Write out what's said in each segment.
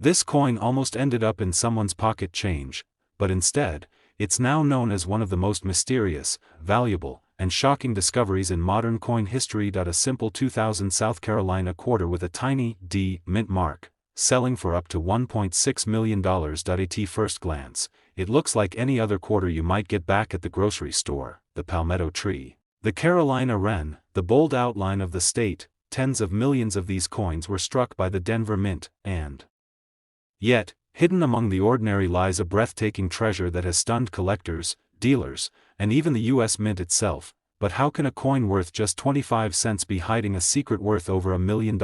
This coin almost ended up in someone's pocket change, but instead, it's now known as one of the most mysterious, valuable, and shocking discoveries in modern coin history. A simple 2000 South Carolina quarter with a tiny D mint mark, selling for up to $1.6 million. At first glance, it looks like any other quarter you might get back at the grocery store, the palmetto tree, the Carolina wren, the bold outline of the state. Tens of millions of these coins were struck by the Denver Mint, and yet, hidden among the ordinary lies a breathtaking treasure that has stunned collectors, dealers, and even the U.S. Mint itself. But how can a coin worth just 25 cents be hiding a secret worth over $1 million?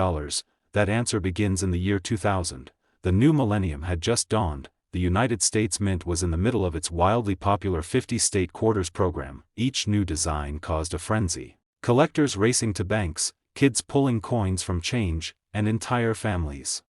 That answer begins in the year 2000. The new millennium had just dawned. The United States Mint was in the middle of its wildly popular 50-state quarters program. Each new design caused a frenzy. Collectors racing to banks, kids pulling coins from change, and entire families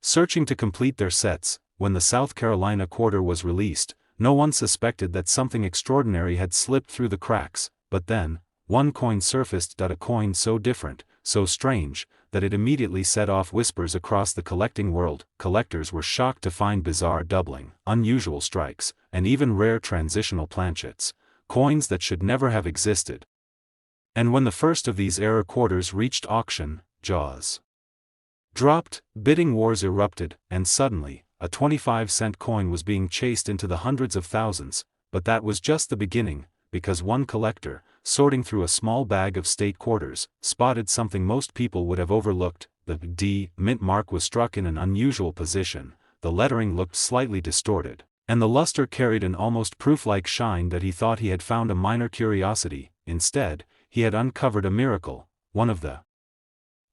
searching to complete their sets. When the South Carolina quarter was released, no one suspected that something extraordinary had slipped through the cracks, but then, one coin surfaced. A coin so different, so strange, that it immediately set off whispers across the collecting world. Collectors were shocked to find bizarre doubling, unusual strikes, and even rare transitional planchets, coins that should never have existed. And when the first of these error quarters reached auction, jaws dropped, bidding wars erupted, and suddenly, a 25-cent coin was being chased into the hundreds of thousands. But that was just the beginning, because one collector, sorting through a small bag of state quarters, spotted something most people would have overlooked. The D mint mark was struck in an unusual position, the lettering looked slightly distorted, and the luster carried an almost proof-like shine that he thought he had found a minor curiosity. Instead, he had uncovered a miracle, one of the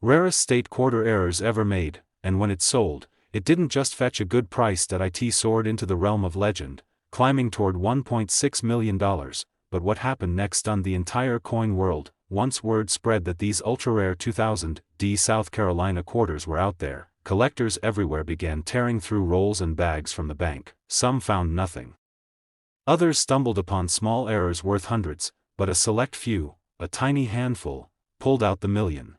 rarest state quarter errors ever made, and when it sold, it didn't just fetch a good price. It soared into the realm of legend, climbing toward $1.6 million. But what happened next stunned the entire coin world. Once word spread that these ultra-rare 2000 D South Carolina quarters were out there, collectors everywhere began tearing through rolls and bags from the bank. Some found nothing. Others stumbled upon small errors worth hundreds, but a select few, a tiny handful, pulled out the $1,000,000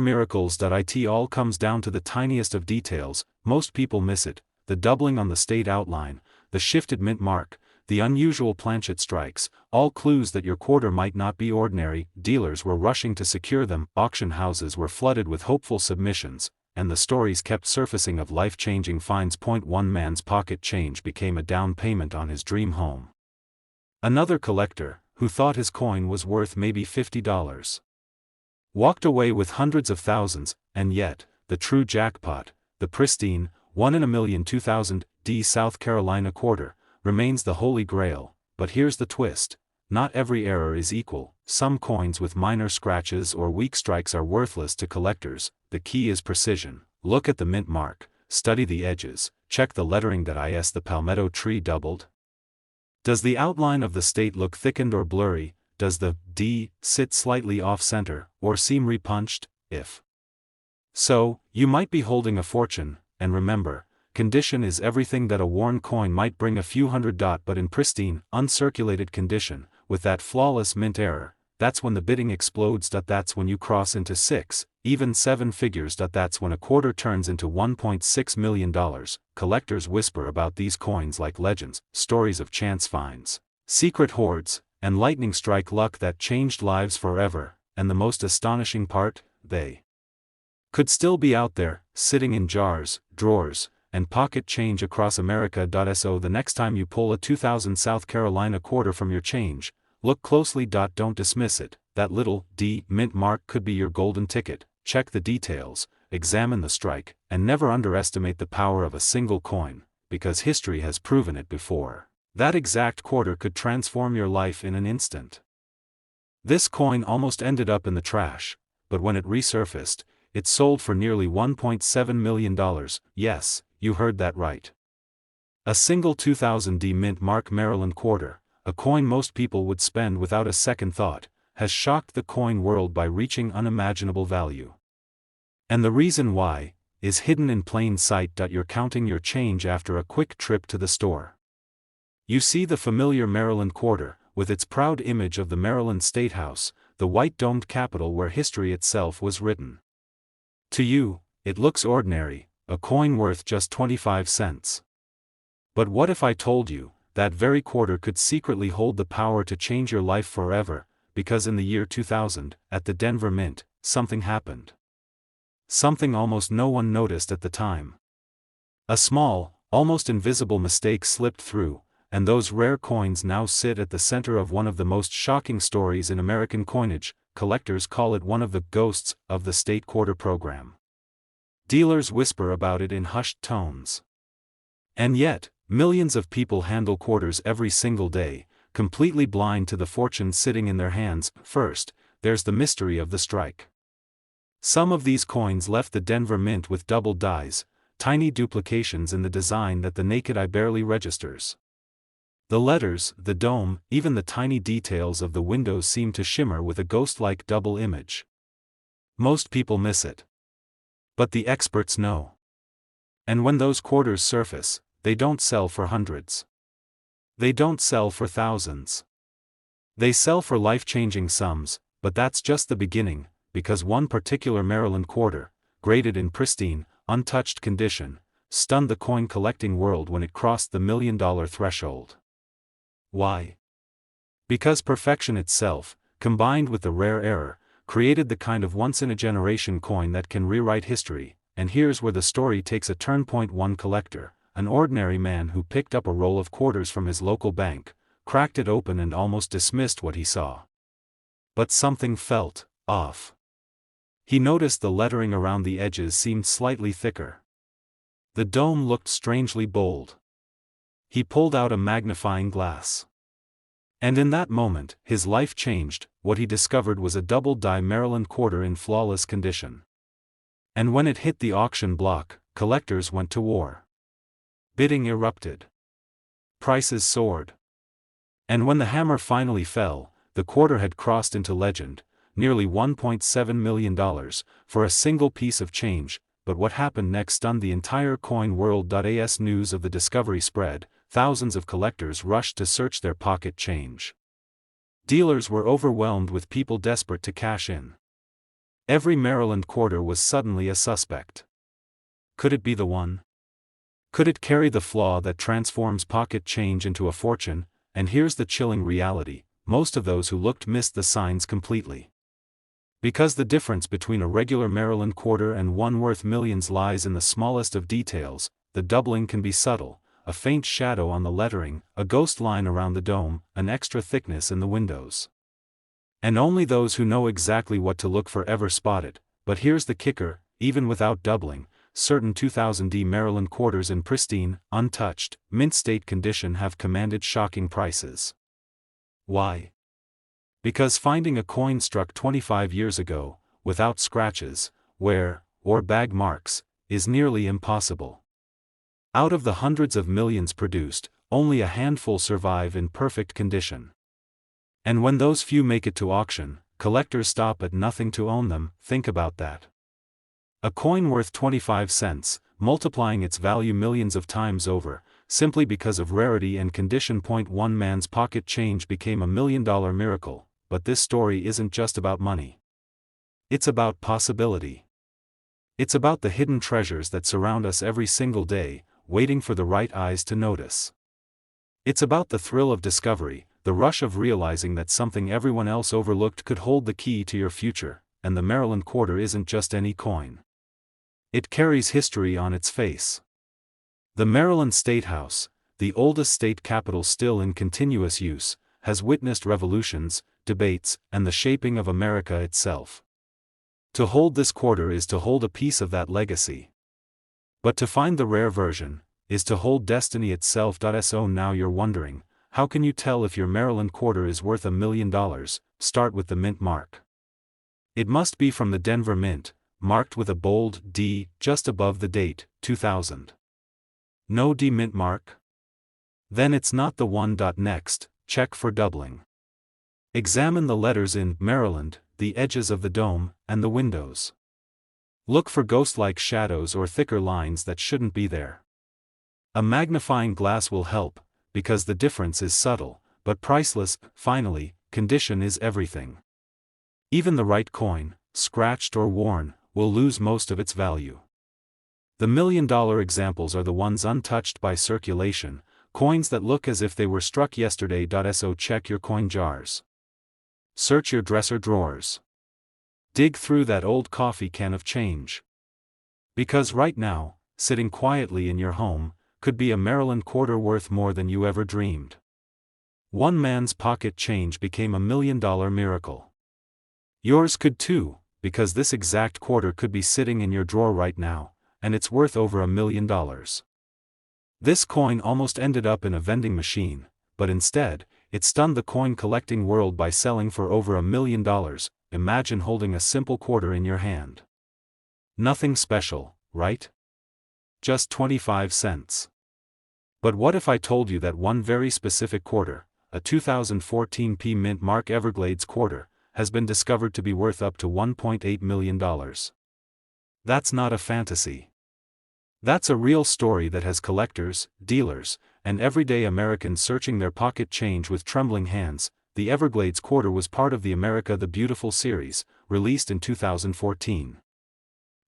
miracles. It all comes down to the tiniest of details. Most people miss it: the doubling on the state outline, the shifted mint mark, the unusual planchet strikes, all clues that your quarter might not be ordinary. Dealers were rushing to secure them, auction houses were flooded with hopeful submissions, and the stories kept surfacing of life-changing finds. One man's pocket change became a down payment on his dream home. Another collector, who thought his coin was worth maybe $50, walked away with hundreds of thousands. And yet, the true jackpot, the pristine, 1 in a million 2000 D South Carolina quarter, remains the holy grail. But here's the twist: not every error is equal. Some coins with minor scratches or weak strikes are worthless to collectors. The key is precision. Look at the mint mark, study the edges, check the lettering. Is the palmetto tree doubled? Does the outline of the state look thickened or blurry? Does the D sit slightly off-center, or seem repunched? If so, you might be holding a fortune. And remember, condition is everything. That a worn coin might bring a few $100, but in pristine, uncirculated condition, with that flawless mint error, that's when the bidding explodes. That's when you cross into 6, even 7 figures. That's when a quarter turns into $1.6 million. Collectors whisper about these coins like legends, stories of chance finds, secret hoards, and lightning strike luck that changed lives forever. And the most astonishing part, they could still be out there, sitting in jars, drawers, and pocket change across America. So the next time you pull a 2000 South Carolina quarter from your change, look closely. Don't dismiss it. That little D mint mark could be your golden ticket. Check the details, examine the strike, and never underestimate the power of a single coin, because history has proven it before. That exact quarter could transform your life in an instant. This coin almost ended up in the trash, but when it resurfaced, it sold for nearly $1.7 million. Yes, you heard that right. A single 2000 D mint mark Maryland quarter, a coin most people would spend without a second thought, has shocked the coin world by reaching unimaginable value. And the reason why is hidden in plain sight. You're counting your change after a quick trip to the store. You see the familiar Maryland quarter, with its proud image of the Maryland State House, the white-domed capitol where history itself was written. To you, it looks ordinary, a coin worth just 25 cents. But what if I told you, that very quarter could secretly hold the power to change your life forever, because in the year 2000, at the Denver Mint, something happened. Something almost no one noticed at the time. A small, almost invisible mistake slipped through, and those rare coins now sit at the center of one of the most shocking stories in American coinage. Collectors call it one of the ghosts of the state quarter program. Dealers whisper about it in hushed tones. And yet, millions of people handle quarters every single day, completely blind to the fortune sitting in their hands. First, there's the mystery of the strike. Some of these coins left the Denver Mint with double dies, tiny duplications in the design that the naked eye barely registers. The letters, the dome, even the tiny details of the windows seem to shimmer with a ghost-like double image. Most people miss it. But the experts know. And when those quarters surface, they don't sell for hundreds. They don't sell for thousands. They sell for life-changing sums, but that's just the beginning, because one particular Maryland quarter, graded in pristine, untouched condition, stunned the coin-collecting world when it crossed the $1 million threshold. Why? Because perfection itself, combined with the rare error, created the kind of once-in-a-generation coin that can rewrite history. And here's where the story takes a turn. One collector, an ordinary man who picked up a roll of quarters from his local bank, cracked it open and almost dismissed what he saw. But something felt off. He noticed the lettering around the edges seemed slightly thicker. The dome looked strangely bold. He pulled out a magnifying glass. And in that moment, his life changed. What he discovered was a double-die Maryland quarter in flawless condition. And when it hit the auction block, collectors went to war. Bidding erupted. Prices soared. And when the hammer finally fell, the quarter had crossed into legend, nearly $1.7 million, for a single piece of change. But what happened next stunned the entire coin world. As news of the discovery spread, thousands of collectors rushed to search their pocket change. Dealers were overwhelmed with people desperate to cash in. Every Maryland quarter was suddenly a suspect. Could it be the one? Could it carry the flaw that transforms pocket change into a fortune? And here's the chilling reality: most of those who looked missed the signs completely. Because the difference between a regular Maryland quarter and one worth millions lies in the smallest of details. The doubling can be subtle: a faint shadow on the lettering, a ghost line around the dome, an extra thickness in the windows. And only those who know exactly what to look for ever spot it. But here's the kicker: even without doubling, certain 2000D Maryland quarters in pristine, untouched, mint state condition have commanded shocking prices. Why? Because finding a coin struck 25 years ago, without scratches, wear, or bag marks, is nearly impossible. Out of the hundreds of millions produced, only a handful survive in perfect condition. And when those few make it to auction, collectors stop at nothing to own them. Think about that. A coin worth 25 cents, multiplying its value millions of times over, simply because of rarity and condition. One man's pocket change became $1 million miracle. But this story isn't just about money. It's about possibility. It's about the hidden treasures that surround us every single day, waiting for the right eyes to notice. It's about the thrill of discovery, the rush of realizing that something everyone else overlooked could hold the key to your future. And the Maryland quarter isn't just any coin. It carries history on its face. The Maryland State House, the oldest state capitol still in continuous use, has witnessed revolutions, debates, and the shaping of America itself. To hold this quarter is to hold a piece of that legacy. But to find the rare version, is to hold destiny itself. So now you're wondering, how can you tell if your Maryland quarter is worth $1 million? Start with the mint mark. It must be from the Denver Mint, marked with a bold D just above the date, 2000. No D mint mark? Then it's not the one. Next, check for doubling. Examine the letters in Maryland, the edges of the dome, and the windows. Look for ghost-like shadows or thicker lines that shouldn't be there. A magnifying glass will help, because the difference is subtle, but priceless. Finally, condition is everything. Even the right coin, scratched or worn, will lose most of its value. The $1,000,000 examples are the ones untouched by circulation, coins that look as if they were struck yesterday. So check your coin jars. Search your dresser drawers. Dig through that old coffee can of change. Because right now, sitting quietly in your home, could be a Maryland quarter worth more than you ever dreamed. One man's pocket change became a $1,000,000 miracle. Yours could too, because this exact quarter could be sitting in your drawer right now, and it's worth over $1,000,000. This coin almost ended up in a vending machine, but instead, it stunned the coin collecting world by selling for over $1,000,000. Imagine holding a simple quarter in your hand. Nothing special, right? Just 25 cents. But what if I told you that one very specific quarter, a 2014 P Mint Mark Everglades quarter, has been discovered to be worth up to $1.8 million? That's not a fantasy. That's a real story that has collectors, dealers, and everyday Americans searching their pocket change with trembling hands. The Everglades quarter was part of the America the Beautiful series, released in 2014.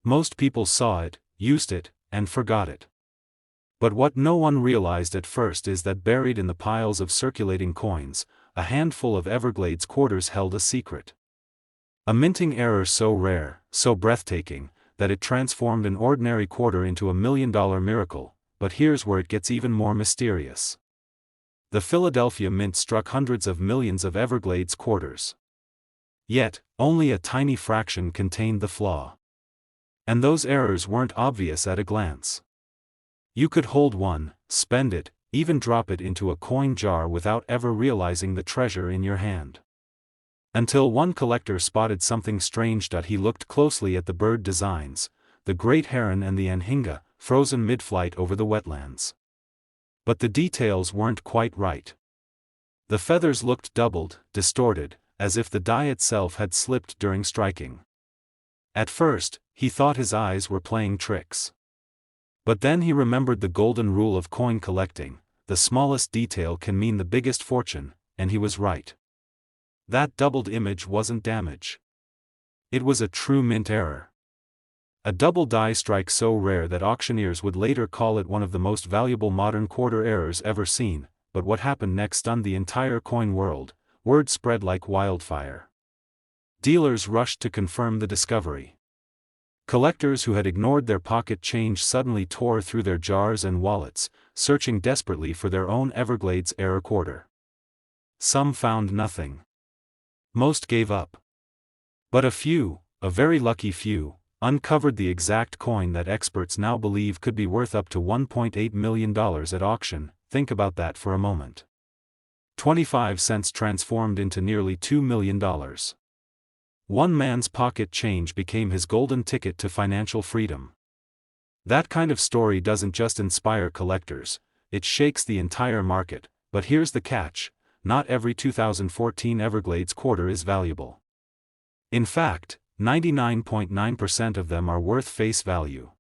Most people saw it, used it, and forgot it. But what no one realized at first is that buried in the piles of circulating coins, a handful of Everglades quarters held a secret. A minting error so rare, so breathtaking, that it transformed an ordinary quarter into a $1,000,000 miracle. But here's where it gets even more mysterious. The Philadelphia Mint struck hundreds of millions of Everglades quarters. Yet, only a tiny fraction contained the flaw. And those errors weren't obvious at a glance. You could hold one, spend it, even drop it into a coin jar without ever realizing the treasure in your hand. Until one collector spotted something strange. He looked closely at the bird designs, the great heron and the anhinga, frozen mid-flight over the wetlands. But the details weren't quite right. The feathers looked doubled, distorted, as if the die itself had slipped during striking. At first, he thought his eyes were playing tricks. But then he remembered the golden rule of coin collecting: the smallest detail can mean the biggest fortune, and he was right. That doubled image wasn't damage. It was a true mint error. A double die strike so rare that auctioneers would later call it one of the most valuable modern quarter errors ever seen. But what happened next stunned the entire coin world. Word spread like wildfire. Dealers rushed to confirm the discovery. Collectors who had ignored their pocket change suddenly tore through their jars and wallets, searching desperately for their own Everglades error quarter. Some found nothing. Most gave up. But a few, a very lucky few, uncovered the exact coin that experts now believe could be worth up to $1.8 million at auction. Think about that for a moment. 25 cents transformed into nearly $2 million. One man's pocket change became his golden ticket to financial freedom. That kind of story doesn't just inspire collectors, it shakes the entire market. But here's the catch: not every 2014 Everglades quarter is valuable. In fact, 99.9% of them are worth face value.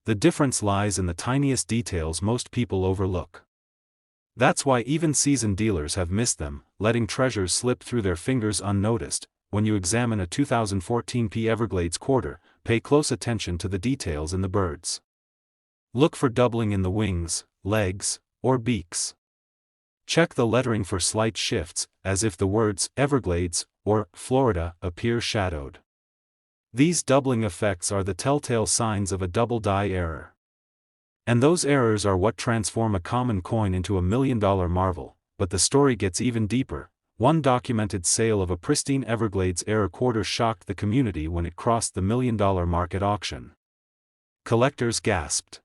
The difference lies in the tiniest details most people overlook. That's why even seasoned dealers have missed them, letting treasures slip through their fingers unnoticed. When you examine a 2014 P Everglades quarter, pay close attention to the details in the birds. Look for doubling in the wings, legs, or beaks. Check the lettering for slight shifts, as if the words Everglades or Florida appear shadowed. These doubling effects are the telltale signs of a double die error. And those errors are what transform a common coin into a $1 million marvel. But the story gets even deeper. One documented sale of a pristine Everglades error quarter shocked the community when it crossed the $1 million mark at auction. Collectors gasped.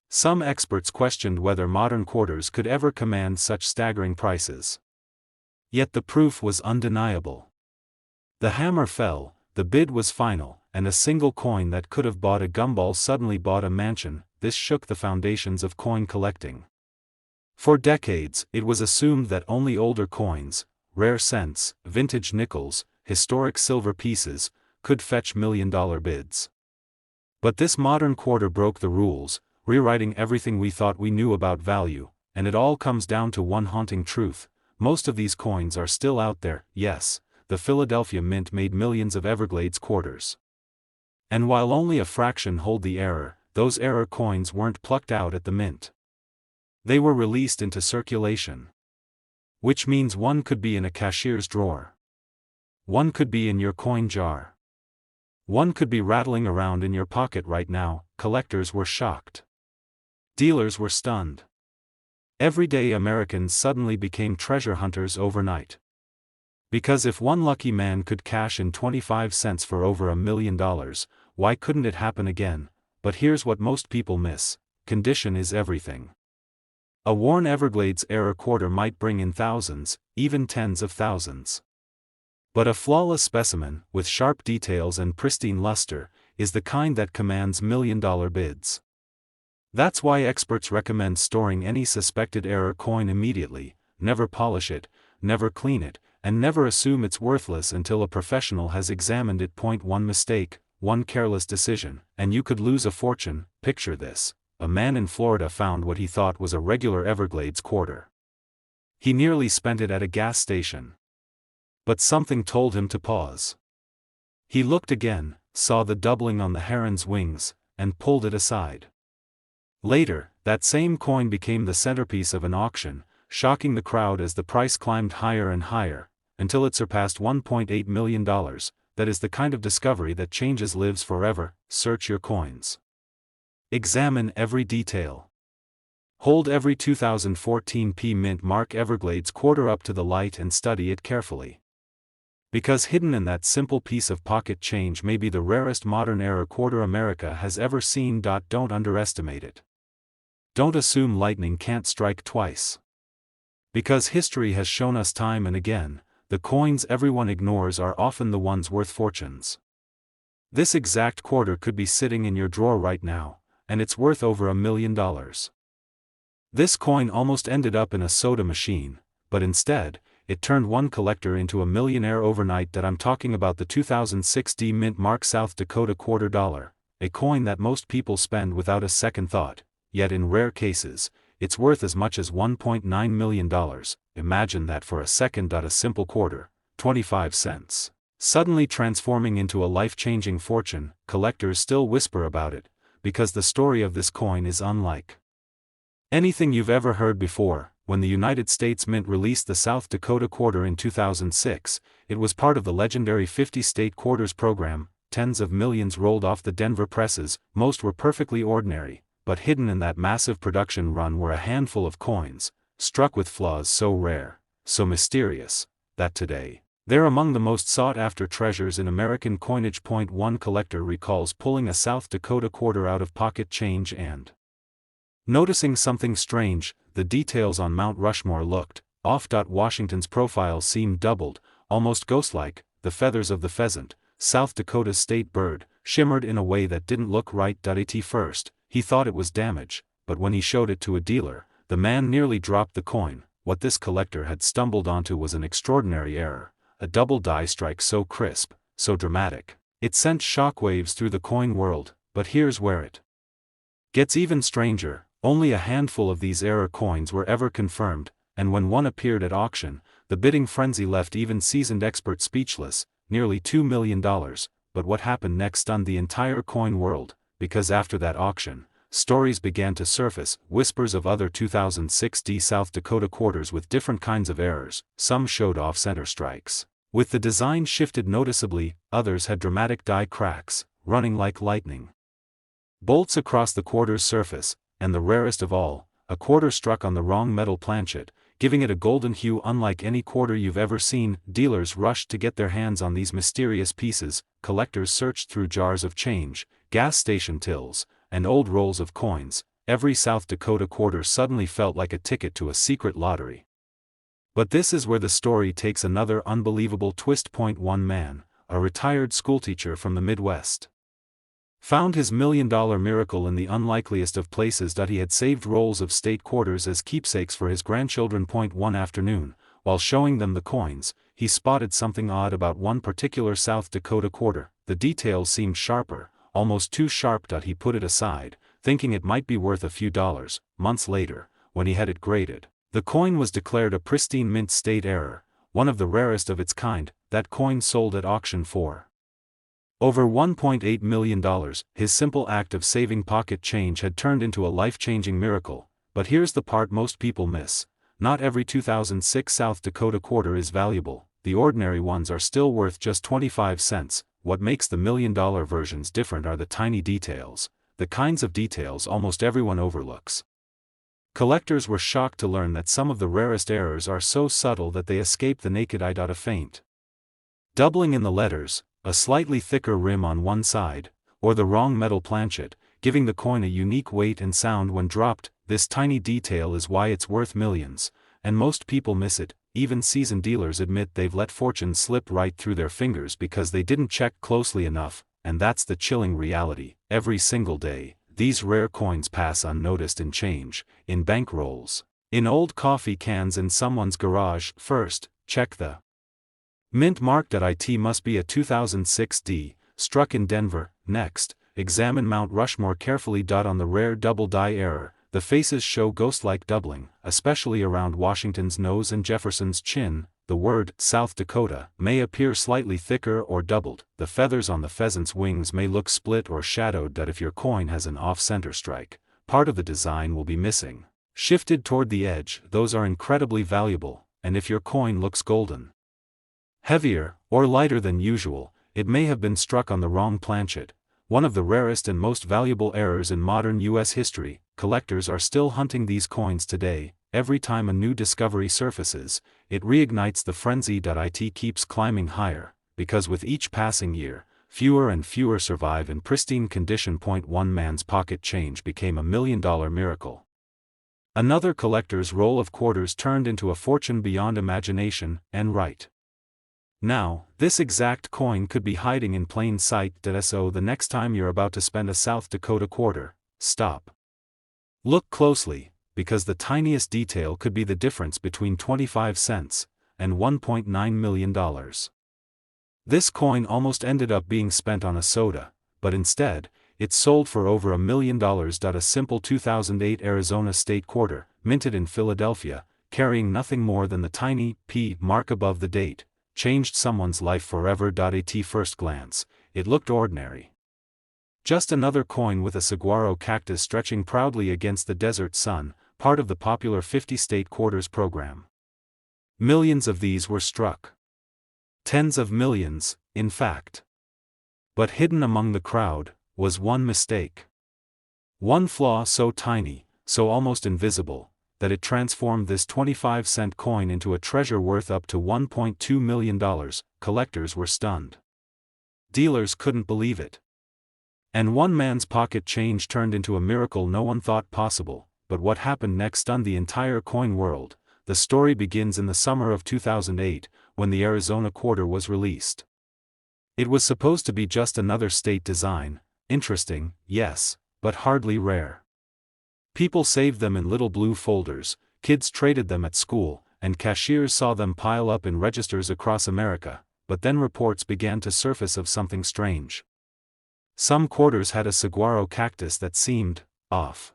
Some experts questioned whether modern quarters could ever command such staggering prices. Yet the proof was undeniable. The hammer fell, the bid was final, and a single coin that could have bought a gumball suddenly bought a mansion. This shook the foundations of coin collecting. For decades, it was assumed that only older coins, rare cents, vintage nickels, historic silver pieces, could fetch $1 million bids. But this modern quarter broke the rules, rewriting everything we thought we knew about value, and it all comes down to one haunting truth: most of these coins are still out there. Yes, the Philadelphia Mint made millions of Everglades quarters. And while only a fraction hold the error, those error coins weren't plucked out at the mint. They were released into circulation. Which means one could be in a cashier's drawer. One could be in your coin jar. One could be rattling around in your pocket right now. Collectors were shocked. Dealers were stunned. Everyday Americans suddenly became treasure hunters overnight. Because if one lucky man could cash in 25 cents for over $1 million, why couldn't it happen again? But here's what most people miss: condition is everything. A worn Everglades era quarter might bring in thousands, even tens of thousands. But a flawless specimen, with sharp details and pristine luster, is the kind that commands million-dollar bids. That's why experts recommend storing any suspected error coin immediately, never polish it, never clean it, and never assume it's worthless until a professional has examined it. One mistake, one careless decision, and you could lose a fortune. Picture this: a man in Florida found what he thought was a regular Everglades quarter. He nearly spent it at a gas station. But something told him to pause. He looked again, saw the doubling on the heron's wings, and pulled it aside. Later, that same coin became the centerpiece of an auction, shocking the crowd as the price climbed higher and higher, until it surpassed $1.8 million. That is the kind of discovery that changes lives forever. Search your coins. Examine every detail. Hold every 2014 P Mint Mark Everglades quarter up to the light and study it carefully. Because hidden in that simple piece of pocket change may be the rarest modern era quarter America has ever seen. Don't underestimate it. Don't assume lightning can't strike twice. Because history has shown us time and again, the coins everyone ignores are often the ones worth fortunes. This exact quarter could be sitting in your drawer right now, and it's worth over $1 million. This coin almost ended up in a soda machine, but instead, it turned one collector into a millionaire overnight. That I'm talking about the 2006 D Mint Mark South Dakota quarter dollar, a coin that most people spend without a second thought, yet in rare cases, it's worth as much as $1.9 million. Imagine that for a second. A simple quarter, 25 cents, suddenly transforming into a life-changing fortune. Collectors still whisper about it, because the story of this coin is unlike anything you've ever heard before. When the United States Mint released the South Dakota quarter in 2006, it was part of the legendary 50-state quarters program. Tens of millions rolled off the Denver presses. Most were perfectly ordinary, but hidden in that massive production run were a handful of coins, struck with flaws so rare, so mysterious, that today, they're among the most sought-after treasures in American coinage. One collector recalls pulling a South Dakota quarter out of pocket change and noticing something strange. The details on Mount Rushmore looked off. Washington's profile seemed doubled, almost ghost-like. The feathers of the pheasant, South Dakota's state bird, shimmered in a way that didn't look right. At first, he thought it was damage, but when he showed it to a dealer, the man nearly dropped the coin. What this collector had stumbled onto was an extraordinary error, a double die strike so crisp, so dramatic, it sent shockwaves through the coin world. But here's where it gets even stranger. Only a handful of these error coins were ever confirmed, and when one appeared at auction, the bidding frenzy left even seasoned experts speechless. Nearly $2 million. But what happened next stunned the entire coin world, because after that auction, stories began to surface, whispers of other 2006 D South Dakota quarters with different kinds of errors. Some showed off-center strikes, with the design shifted noticeably. Others had dramatic die cracks, running like lightning bolts across the quarter's surface. And the rarest of all, a quarter struck on the wrong metal planchet, giving it a golden hue unlike any quarter you've ever seen. Dealers rushed to get their hands on these mysterious pieces. Collectors searched through jars of change, gas station tills, and old rolls of coins. Every South Dakota quarter suddenly felt like a ticket to a secret lottery. But this is where the story takes another unbelievable twist. One man, a retired schoolteacher from the Midwest, found his $1 million miracle in the unlikeliest of places. He had saved rolls of state quarters as keepsakes for his grandchildren. One afternoon, while showing them the coins, he spotted something odd about one particular South Dakota quarter. The details seemed sharper, almost too sharp. He put it aside, thinking it might be worth a few dollars. Months later, when he had it graded, the coin was declared a pristine mint state error, one of the rarest of its kind. That coin sold at auction for Over $1.8 million, his simple act of saving pocket change had turned into a life-changing miracle. But here's the part most people miss. Not every 2006 South Dakota quarter is valuable. The ordinary ones are still worth just 25 cents. What makes the million-dollar versions different are the tiny details, the kinds of details almost everyone overlooks. Collectors were shocked to learn that some of the rarest errors are so subtle that they escape the naked eye. A feint. Doubling in the letters, a slightly thicker rim on one side, or the wrong metal planchet, giving the coin a unique weight and sound when dropped. This tiny detail is why it's worth millions, and most people miss it. Even seasoned dealers admit they've let fortunes slip right through their fingers because they didn't check closely enough, and that's the chilling reality. Every single day, these rare coins pass unnoticed in change, in bank rolls, in old coffee cans in someone's garage. First, check the mint mark. It must be a 2006 D, struck in Denver. Next, examine Mount Rushmore carefully. On the rare double die error, the faces show ghost-like doubling, especially around Washington's nose and Jefferson's chin. The word South Dakota may appear slightly thicker or doubled. The feathers on the pheasant's wings may look split or shadowed. If your coin has an off-center strike, part of the design will be missing, shifted toward the edge. Those are incredibly valuable. And if your coin looks golden, heavier, or lighter than usual, it may have been struck on the wrong planchet. One of the rarest and most valuable errors in modern U.S. history. Collectors are still hunting these coins today. Every time a new discovery surfaces, it reignites the frenzy. It keeps climbing higher, because with each passing year, fewer and fewer survive in pristine condition. One man's pocket change became a million-dollar miracle. Another collector's roll of quarters turned into a fortune beyond imagination, and right now, this exact coin could be hiding in plain sight. So the next time you're about to spend a South Dakota quarter, stop. Look closely, because the tiniest detail could be the difference between 25 cents and $1.9 million. This coin almost ended up being spent on a soda, but instead, it sold for over $1 million. A simple 2008 Arizona state quarter, minted in Philadelphia, carrying nothing more than the tiny P mark above the date, changed someone's life forever. At first glance, it looked ordinary. Just another coin with a saguaro cactus stretching proudly against the desert sun, part of the popular 50-state quarters program. Millions of these were struck. Tens of millions, in fact. But hidden among the crowd was one mistake. One flaw so tiny, so almost invisible, that it transformed this 25-cent coin into a treasure worth up to $1.2 million. Collectors were stunned. Dealers couldn't believe it. And one man's pocket change turned into a miracle no one thought possible. But what happened next stunned the entire coin world. The story begins in the summer of 2008, when the Arizona quarter was released. It was supposed to be just another state design. Interesting, yes, but hardly rare. People saved them in little blue folders, kids traded them at school, and cashiers saw them pile up in registers across America. But then reports began to surface of something strange. Some quarters had a saguaro cactus that seemed off.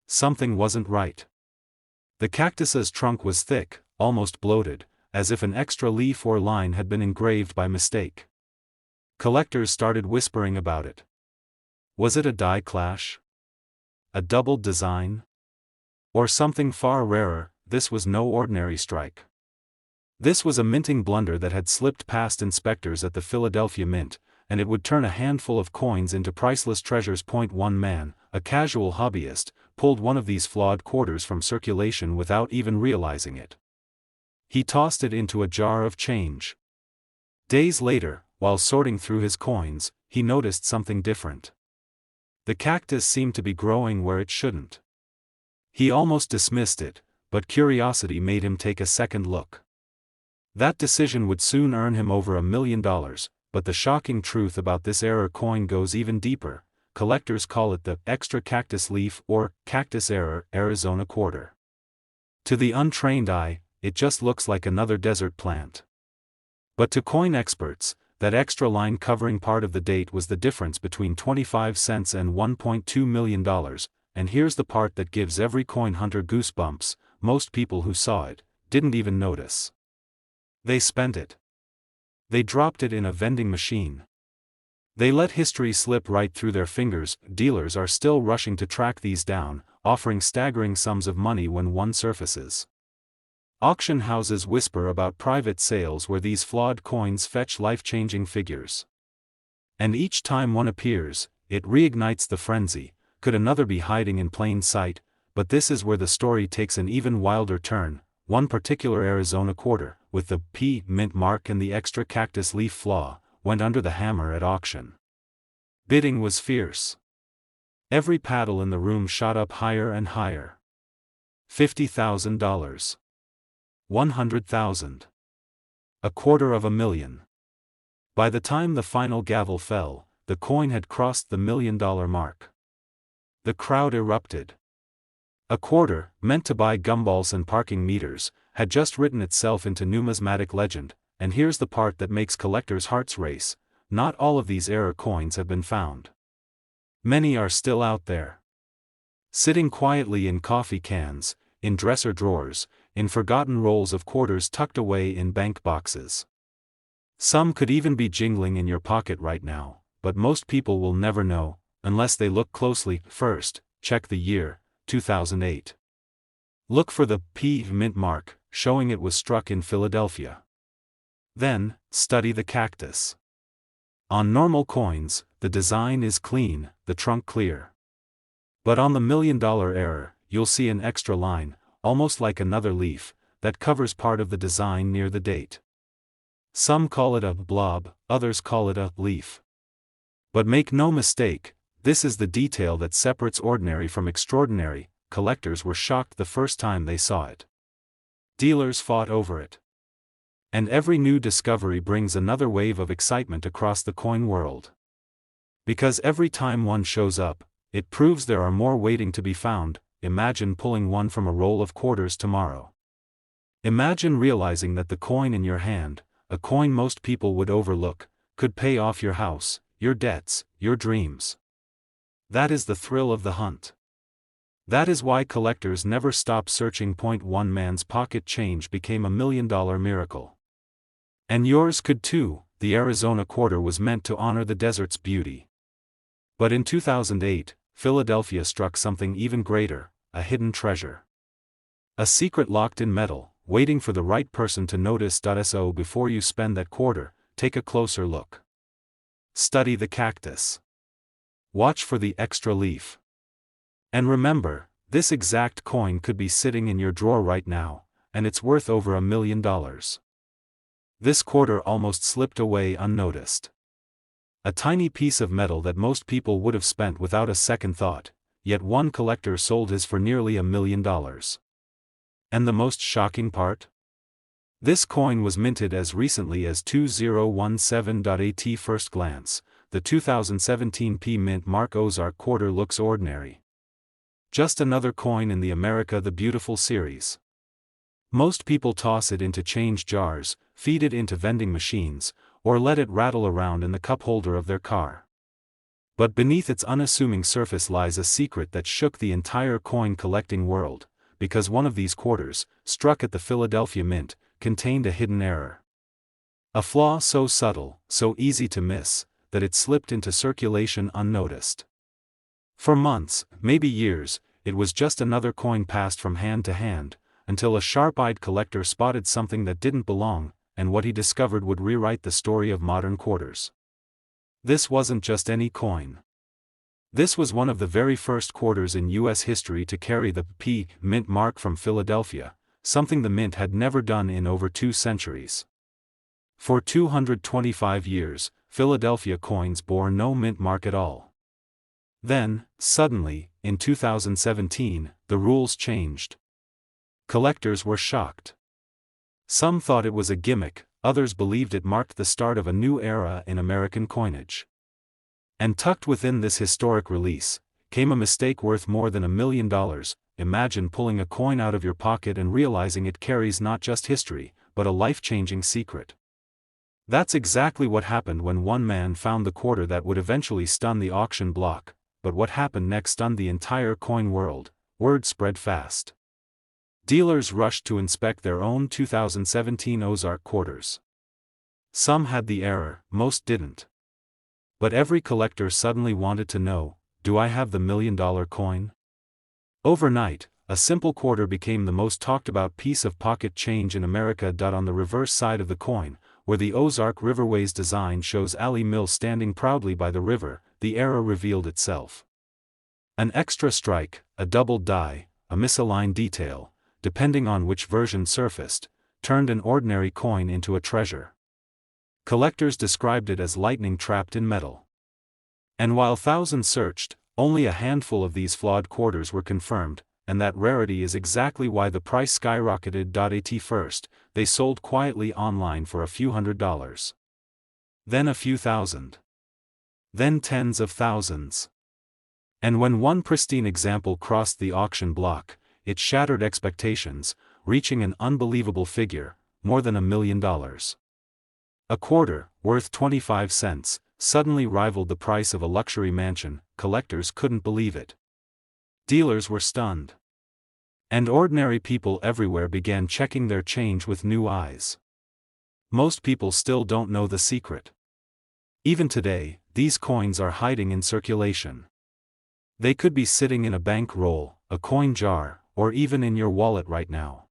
Something wasn't right. The cactus's trunk was thick, almost bloated, as if an extra leaf or line had been engraved by mistake. Collectors started whispering about it. Was it a die clash? A doubled design? Or something far rarer? This was no ordinary strike. This was a minting blunder that had slipped past inspectors at the Philadelphia Mint, and it would turn a handful of coins into priceless treasures. One man, a casual hobbyist, pulled one of these flawed quarters from circulation without even realizing it. He tossed it into a jar of change. Days later, while sorting through his coins, he noticed something different. The cactus seemed to be growing where it shouldn't. He almost dismissed it, but curiosity made him take a second look. That decision would soon earn him over $1 million. But the shocking truth about this error coin goes even deeper. Collectors call it the extra cactus leaf or cactus error Arizona quarter. To the untrained eye, it just looks like another desert plant. But to coin experts, that extra line covering part of the date was the difference between 25 cents and $1.2 million. And here's the part that gives every coin hunter goosebumps: most people who saw it didn't even notice. They spent it. They dropped it in a vending machine. They let history slip right through their fingers. Dealers are still rushing to track these down, offering staggering sums of money when one surfaces. Auction houses whisper about private sales where these flawed coins fetch life-changing figures. And each time one appears, it reignites the frenzy. Could another be hiding in plain sight? But this is where the story takes an even wilder turn. One particular Arizona quarter, with the P mint mark and the extra cactus leaf flaw, went under the hammer at auction. Bidding was fierce. Every paddle in the room shot up higher and higher. $50,000. $100,000. $250,000. By the time the final gavel fell, the coin had crossed the $1 million mark. The crowd erupted. A quarter, meant to buy gumballs and parking meters, had just written itself into numismatic legend. And here's the part that makes collectors' hearts race: not all of these error coins have been found. Many are still out there, sitting quietly in coffee cans, in dresser drawers, in forgotten rolls of quarters tucked away in bank boxes. Some could even be jingling in your pocket right now, but most people will never know, unless they look closely. First, check the year, 2008. Look for the P mint mark, showing it was struck in Philadelphia. Then, study the cactus. On normal coins, the design is clean, the trunk clear. But on the $1 million error, you'll see an extra line, almost like another leaf, that covers part of the design near the date. Some call it a blob, others call it a leaf. But make no mistake, this is the detail that separates ordinary from extraordinary. Collectors were shocked the first time they saw it. Dealers fought over it. And every new discovery brings another wave of excitement across the coin world. Because every time one shows up, it proves there are more waiting to be found. Imagine pulling one from a roll of quarters tomorrow. Imagine realizing that the coin in your hand, a coin most people would overlook, could pay off your house, your debts, your dreams. That is the thrill of the hunt. That is why collectors never stop searching. One man's pocket change became a $1 million miracle. And yours could too. The Arizona quarter was meant to honor the desert's beauty. But in 2008, Philadelphia struck something even greater: a hidden treasure. A secret locked in metal, waiting for the right person to notice. So before you spend that quarter, take a closer look. Study the cactus. Watch for the extra leaf. And remember, this exact coin could be sitting in your drawer right now, and it's worth over $1 million. This quarter almost slipped away unnoticed. A tiny piece of metal that most people would have spent without a second thought, yet one collector sold his for nearly $1 million. And the most shocking part? This coin was minted as recently as 2017. At first glance, the 2017 P mint mark Ozark quarter looks ordinary. Just another coin in the America the Beautiful series. Most people toss it into change jars, feed it into vending machines, or let it rattle around in the cup holder of their car. But beneath its unassuming surface lies a secret that shook the entire coin collecting world, because one of these quarters, struck at the Philadelphia Mint, contained a hidden error. A flaw so subtle, so easy to miss, that it slipped into circulation unnoticed. For months, maybe years, it was just another coin passed from hand to hand, until a sharp-eyed collector spotted something that didn't belong, and what he discovered would rewrite the story of modern quarters. This wasn't just any coin. This was one of the very first quarters in U.S. history to carry the P mint mark from Philadelphia, something the mint had never done in over 2 centuries. For 225 years, Philadelphia coins bore no mint mark at all. Then, suddenly, in 2017, the rules changed. Collectors were shocked. Some thought it was a gimmick, others believed it marked the start of a new era in American coinage. And tucked within this historic release, came a mistake worth more than $1 million. Imagine pulling a coin out of your pocket and realizing it carries not just history, but a life-changing secret. That's exactly what happened when one man found the quarter that would eventually stun the auction block. But what happened next stunned the entire coin world. Word spread fast. Dealers rushed to inspect their own 2017 Ozark quarters. Some had the error, most didn't. But every collector suddenly wanted to know, do I have the $1 million coin? Overnight, a simple quarter became the most talked about piece of pocket change in America. On the reverse side of the coin, where the Ozark Riverway's design shows Allie Mills standing proudly by the river, the era revealed itself. An extra strike, a doubled die, a misaligned detail, depending on which version surfaced, turned an ordinary coin into a treasure. Collectors described it as lightning trapped in metal. And while thousands searched, only a handful of these flawed quarters were confirmed, and that rarity is exactly why the price skyrocketed. At first, they sold quietly online for a few $100s. Then a few thousand. Then tens of thousands. And when one pristine example crossed the auction block, it shattered expectations, reaching an unbelievable figure, more than $1 million. A quarter, worth 25 cents, suddenly rivaled the price of a luxury mansion. Collectors couldn't believe it. Dealers were stunned. And ordinary people everywhere began checking their change with new eyes. Most people still don't know the secret. Even today, these coins are hiding in circulation. They could be sitting in a bank roll, a coin jar, or even in your wallet right now.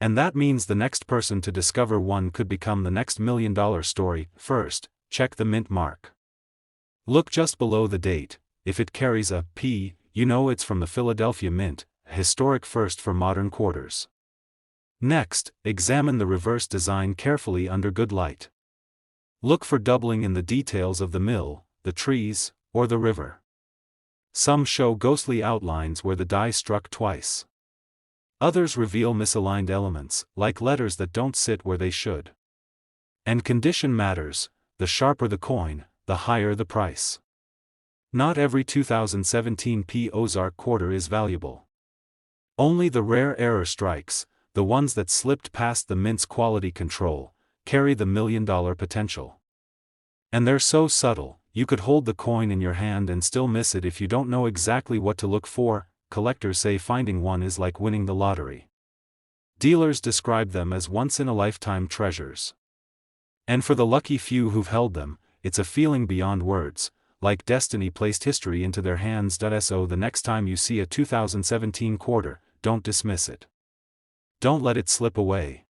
And that means the next person to discover one could become the next $1 million story. First, check the mint mark. Look just below the date. If it carries a P, you know it's from the Philadelphia Mint, a historic first for modern quarters. Next, examine the reverse design carefully under good light. Look for doubling in the details of the mill, the trees, or the river. Some show ghostly outlines where the die struck twice. Others reveal misaligned elements, like letters that don't sit where they should. And condition matters. The sharper the coin, the higher the price. Not every 2017 P Ozark quarter is valuable. Only the rare error strikes, the ones that slipped past the mint's quality control, carry the $1 million potential. And they're so subtle, you could hold the coin in your hand and still miss it if you don't know exactly what to look for. Collectors say finding one is like winning the lottery. Dealers describe them as once-in-a-lifetime treasures. And for the lucky few who've held them, it's a feeling beyond words, like destiny placed history into their hands. So the next time you see a 2017 quarter, don't dismiss it. Don't let it slip away.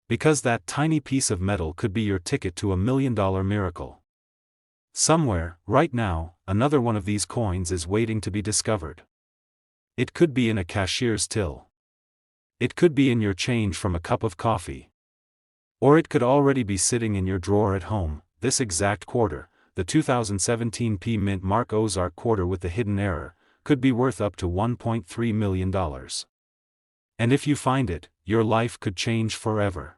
Because that tiny piece of metal could be your ticket to $1 million miracle. Somewhere, right now, another one of these coins is waiting to be discovered. It could be in a cashier's till. It could be in your change from a cup of coffee. Or it could already be sitting in your drawer at home. This exact quarter, the 2017 P Mint Mark Ozark quarter with the hidden error, could be worth up to $1.3 million. And if you find it, your life could change forever.